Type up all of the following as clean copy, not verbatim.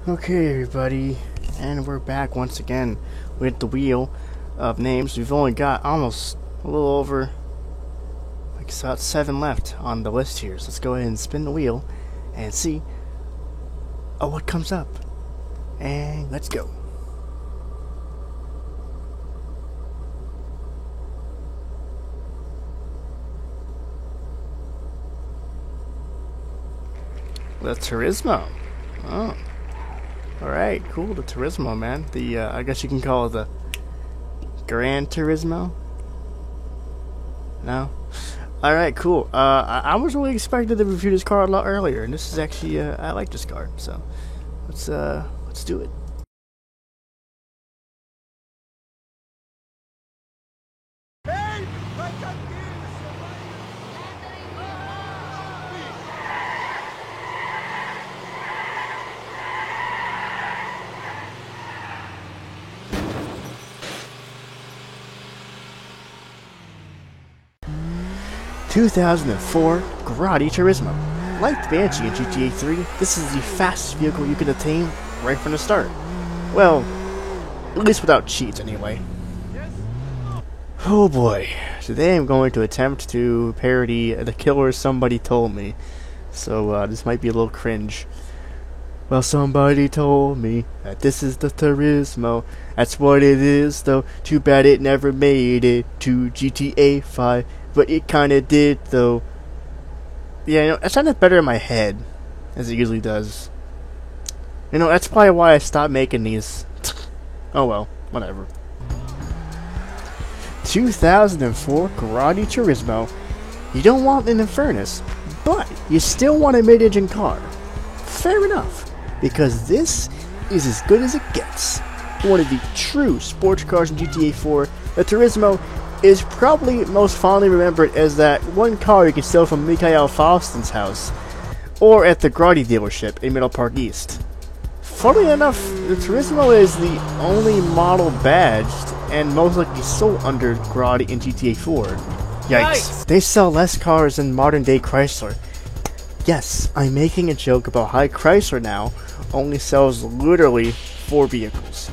Okay, everybody, and we're back once again with the wheel of names. We've only got almost a little over, like, about 7 left on the list here. So let's go ahead and spin the wheel and see what comes up. And let's go. The Turismo. Oh. Alright, cool, the Turismo, man. The, I guess you can call it the Gran Turismo? No? Alright, cool. I was really expected to review this car a lot earlier, and this is actually, I like this car, so let's do it. Hey! 2004 Grotti Turismo. Like the Banshee in GTA 3, this is the fastest vehicle you can attain right from the start. Well, at least without cheats anyway. Oh boy, today I'm going to attempt to parody The Killer Somebody Told Me. So this might be a little cringe. Well, somebody told me that this is the Turismo. That's what it is, though. Too bad it never made it to GTA 5. But it kinda did, though. Yeah, you know, it sounded better in my head, as it usually does. You know, that's probably why I stopped making these. Oh well, whatever. 2004 Grotti Turismo. You don't want an Infernus, but you still want a mid-engine car. Fair enough, because this is as good as it gets. One of the true sports cars in GTA 4, the Turismo is probably most fondly remembered as that one car you can steal from Mikhail Faustin's house, or at the Grotti dealership in Middle Park East. Funnily enough, the Turismo is the only model badged and most likely sold under Grotti in GTA 4. Yikes. Nice. They sell less cars than modern day Chrysler. Yes, I'm making a joke about how Chrysler now only sells literally 4 vehicles.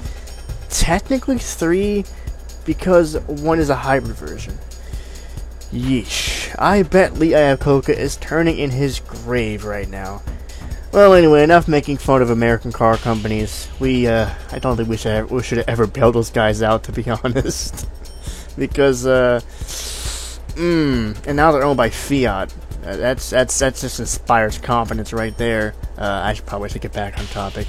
Technically 3, because one is a hybrid version. Yeesh. I bet Lee Iacocca is turning in his grave right now. Well, anyway, enough making fun of American car companies. I don't think we should have ever bailed those guys out, to be honest. Because, and now they're owned by Fiat. That just inspires confidence right there. I should probably get back on topic.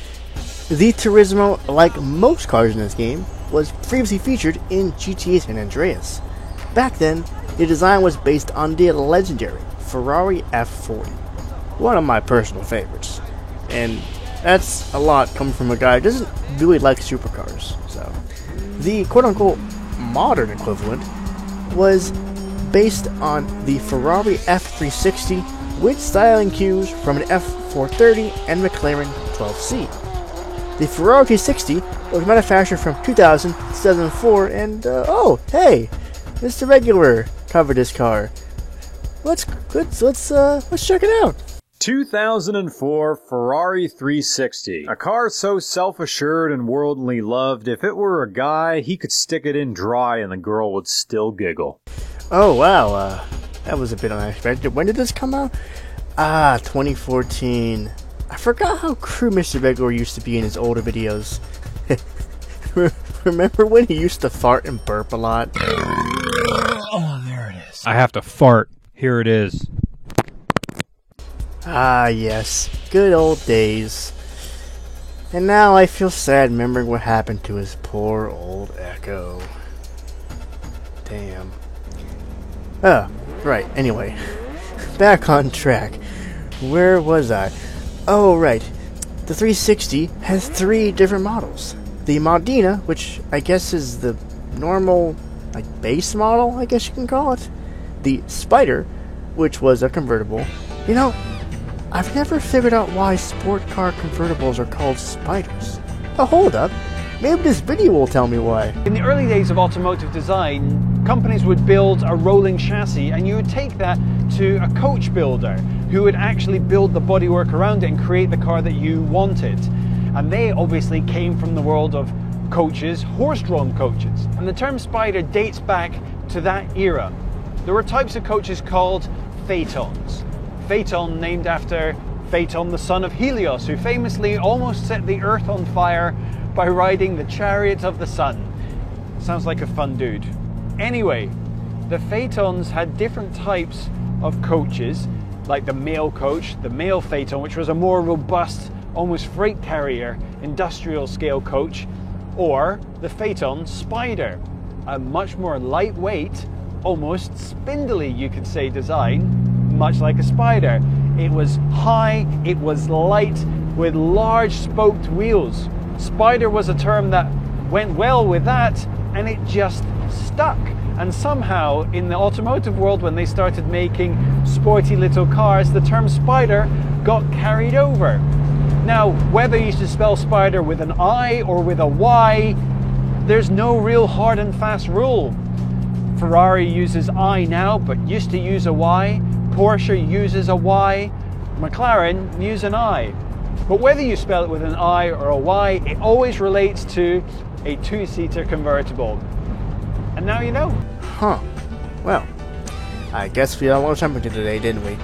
The Turismo, like most cars in this game, was previously featured in GTA San Andreas. Back then, the design was based on the legendary Ferrari F40, one of my personal favorites. And that's a lot coming from a guy who doesn't really like supercars. So, the quote-unquote modern equivalent was based on the Ferrari F360 with styling cues from an F430 and McLaren 12C. The Ferrari 360 was manufactured from 2000 to 2004, and oh, hey, Mr. Regular covered this car. Let's check it out. 2004 Ferrari 360. A car so self-assured and worldly loved, if it were a guy, he could stick it in dry and the girl would still giggle. Oh wow, that was a bit unexpected. When did this come out? 2014. I forgot how crude Mr. Regular used to be in his older videos. Remember when he used to fart and burp a lot? Oh, there it is. I have to fart. Here it is. Ah, yes. Good old days. And now I feel sad remembering what happened to his poor old Echo. Damn. Oh, right. Anyway. Back on track. Where was I? Oh, right. The 360 has 3 different models. The Modena, which I guess is the normal, like, base model, I guess you can call it. The Spider, which was a convertible. You know, I've never figured out why sport car convertibles are called Spiders. Oh, hold up. Maybe this video will tell me why. In the early days of automotive design, companies would build a rolling chassis and you would take that to a coach builder who would actually build the bodywork around it and create the car that you wanted. and they obviously came from the world of coaches, horse-drawn coaches. And the term Spider dates back to that era. There were types of coaches called phaetons. Phaeton named after Phaeton, the son of Helios, who famously almost set the earth on fire by riding the chariot of the sun. Sounds like a fun dude. Anyway, the phaetons had different types of coaches, like the male coach, the male phaeton, which was a more robust, almost freight carrier, industrial scale coach, or the phaeton Spider, a much more lightweight, almost spindly, you could say, design, much like a spider. It was high, it was light, with large spoked wheels. Spider was a term that went well with that, and it just stuck. And somehow, in the automotive world, when they started making sporty little cars, the term Spider got carried over. Now, whether you should spell Spider with an I or with a Y, there's no real hard and fast rule. Ferrari uses I now, but used to use a Y. Porsche uses a Y. McLaren use an I. But whether you spell it with an I or a Y, it always relates to a two-seater convertible. And now you know. Huh. Well, I guess we all learned something today, didn't we?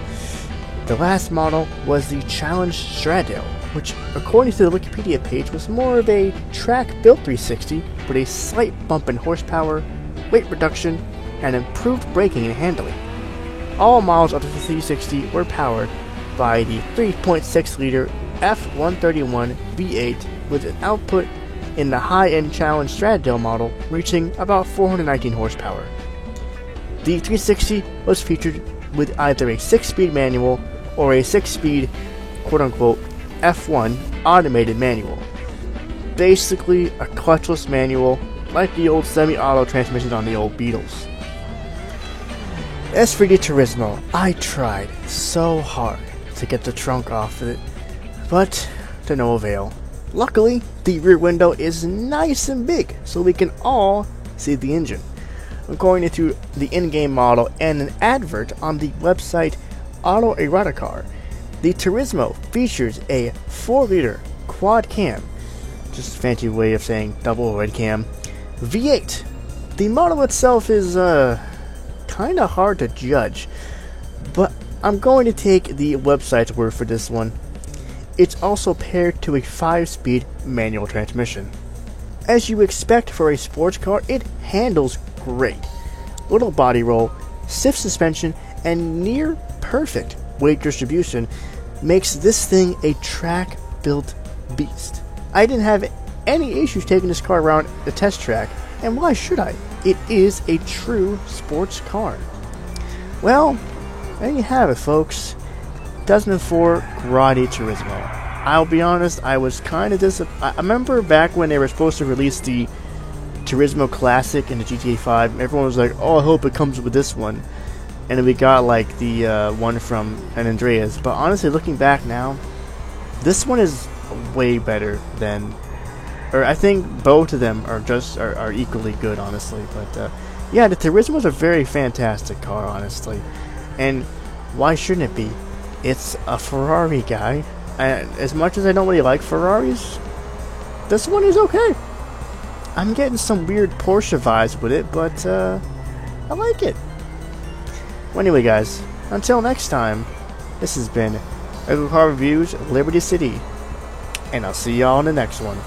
The last model was the Challenge Stradale, which, according to the Wikipedia page, was more of a track-built 360 with a slight bump in horsepower, weight reduction, and improved braking and handling. All models of the 360 were powered by the 3.6-liter F131 V8 with an output in the high-end Challenge Stradale model reaching about 419 horsepower. The 360 was featured with either a 6-speed manual or a 6-speed quote-unquote F1 automated manual. Basically a clutchless manual like the old semi-auto transmissions on the old Beetles. As for the Turismo, I tried so hard to get the trunk off of it, but to no avail. Luckily, the rear window is nice and big, so we can all see the engine. According to the in-game model and an advert on the website Autoerotica, the Turismo features a 4-liter quad cam, just a fancy way of saying double overhead cam, V8. The model itself is kinda hard to judge, but I'm going to take the website's word for this one. It's also paired to a 5-speed manual transmission. As you expect for a sports car, it handles great. Little body roll, stiff suspension, and near perfect weight distribution makes this thing a track-built beast. I didn't have any issues taking this car around the test track, and why should I? It is a true sports car. Well, there you have it, folks. 2004 Grotti Turismo. I'll be honest, I was kind of disappointed. I remember back when they were supposed to release the Turismo Classic in the GTA 5, everyone was like, oh, I hope it comes with this one. And then we got like the one from San Andreas. But honestly, looking back now, this one is way better than, or I think both of them are just are equally good, honestly. But yeah, the Turismo is a very fantastic car, honestly. And why shouldn't it be? It's a Ferrari, guy. And as much as I don't really like Ferraris, this one is okay. I'm getting some weird Porsche vibes with it, but I like it. Well, anyway, guys, until next time, this has been Car Reviews Liberty City, and I'll see y'all in the next one.